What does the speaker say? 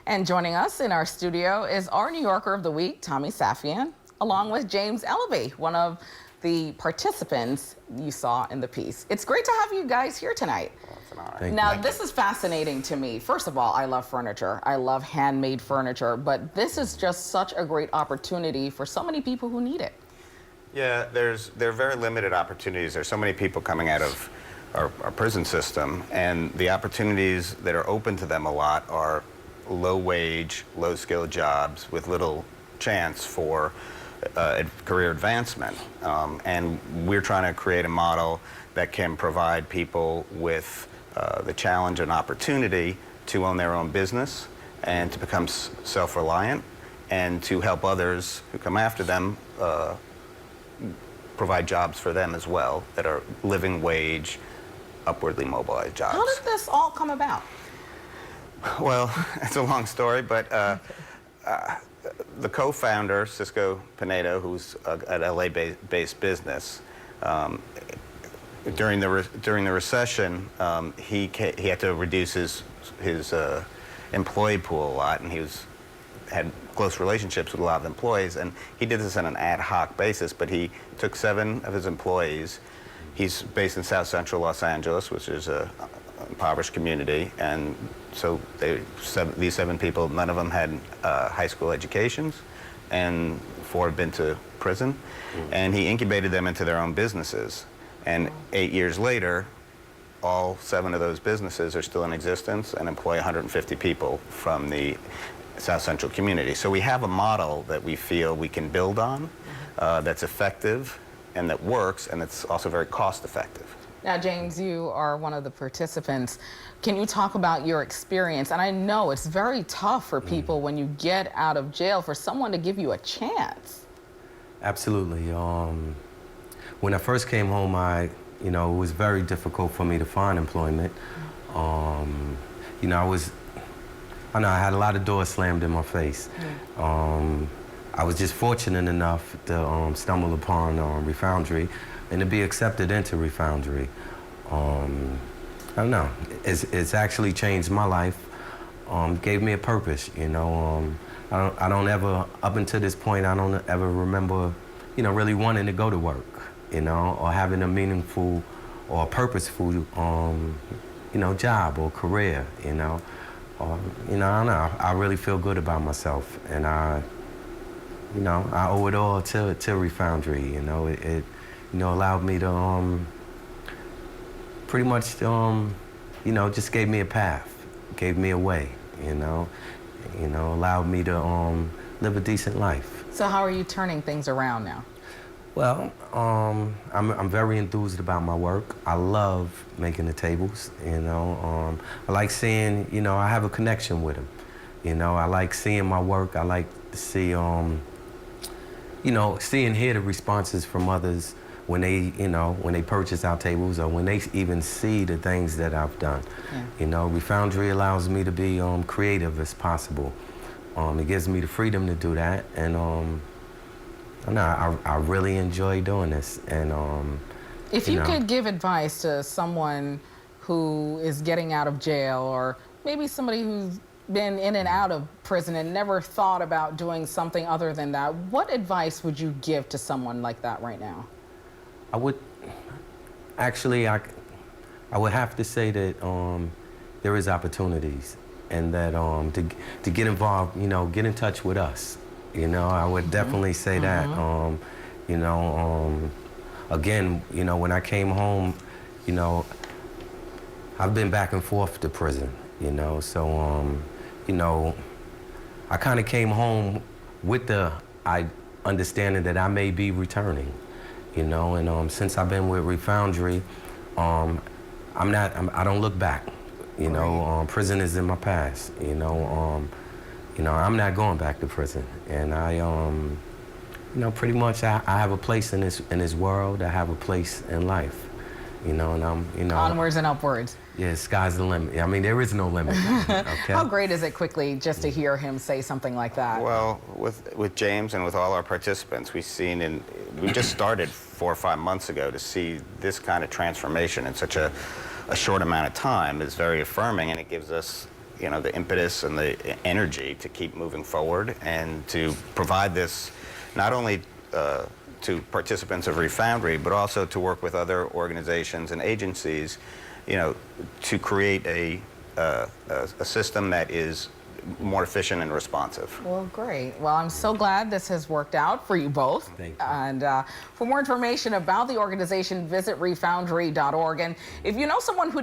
And joining us in our studio is our New Yorker of the Week, Tommy Safian, along with James Ellerby, one of the participants you saw in the piece. It's great to have you guys here tonight. Well, it's an honor. Now, this is fascinating to me. First of all, I love furniture. I love handmade furniture, but this is just such a great opportunity for so many people who need it. Yeah, there are very limited opportunities. There's so many people coming out of our prison system, and the opportunities that are open to them a lot are low-wage, low-skilled jobs with little chance for career advancement. And we're trying to create a model that can provide people with the challenge and opportunity to own their own business and to become self-reliant and to help others who come after them provide jobs for them as well that are living wage, upwardly mobilized jobs. How did this all come about? Well, it's a long story, but the co-founder, Cisco Pinedo, who's an LA-based business, during the recession, he had to reduce his employee pool a lot, and had close relationships with a lot of employees, and he did this on an ad hoc basis, but he took 7 of his employees. He's based in South Central Los Angeles, which is a impoverished community, and so these 7 people, none of them had high school educations, and 4 had been to prison, and he incubated them into their own businesses. And 8 years later, all 7 of those businesses are still in existence and employ 150 people from the South Central community. So we have a model that we feel we can build on, that's effective and that works, and it's also very cost effective. Now, James, you are one of the participants. Can you talk about your experience? And I know it's very tough for people when you get out of jail for someone to give you a chance. Absolutely. When I first came home, it was very difficult for me to find employment. I had a lot of doors slammed in my face. I was just fortunate enough to stumble upon Refoundry and to be accepted into Refoundry. I don't know, it's actually changed my life, gave me a purpose, I don't ever, up until this point, I don't ever remember, really wanting to go to work, or having a meaningful or purposeful, job or career, I don't know, I really feel good about myself, and I owe it all to Refoundry, it allowed me to, pretty much, just gave me a path, gave me a way, allowed me to live a decent life. So how are you turning things around now? Well, I'm very enthused about my work. I love making the tables, I like seeing, I have a connection with them. I like seeing my work. I like to see, see and hear the responses from others when they, when they purchase our tables or when they even see the things that I've done. Yeah. Refoundry allows me to be creative as possible. It gives me the freedom to do that, and I really enjoy doing this. And if you could give advice to someone who is getting out of jail, or maybe somebody who's been in and out of prison and never thought about doing something other than that, what advice would you give to someone like that right now? I would actually, I would have to say that there is opportunities, and that to get involved, get in touch with us. I would definitely say that. Again, when I came home, I've been back and forth to prison, so, I kind of came home with the understanding that I may be returning, and since I've been with Refoundry, I don't look back, prison is in my past, I'm not going back to prison, and I, pretty much I have a place in this world. I have a place in life, and I'm, onwards and upwards. Yeah, sky's the limit. I mean, there is no limit. Okay? How great is it, quickly, just to hear him say something like that? Well, with James and with all our participants, we just started 4 or 5 months ago to see this kind of transformation in such a short amount of time is very affirming, and it gives us you know, the impetus and the energy to keep moving forward and to provide this not only to participants of Refoundry, but also to work with other organizations and agencies, you know, to create a system that is more efficient and responsive. Well, great. Well, I'm so glad this has worked out for you both. Thank you. And for more information about the organization, visit refoundry.org. And if you know someone who'd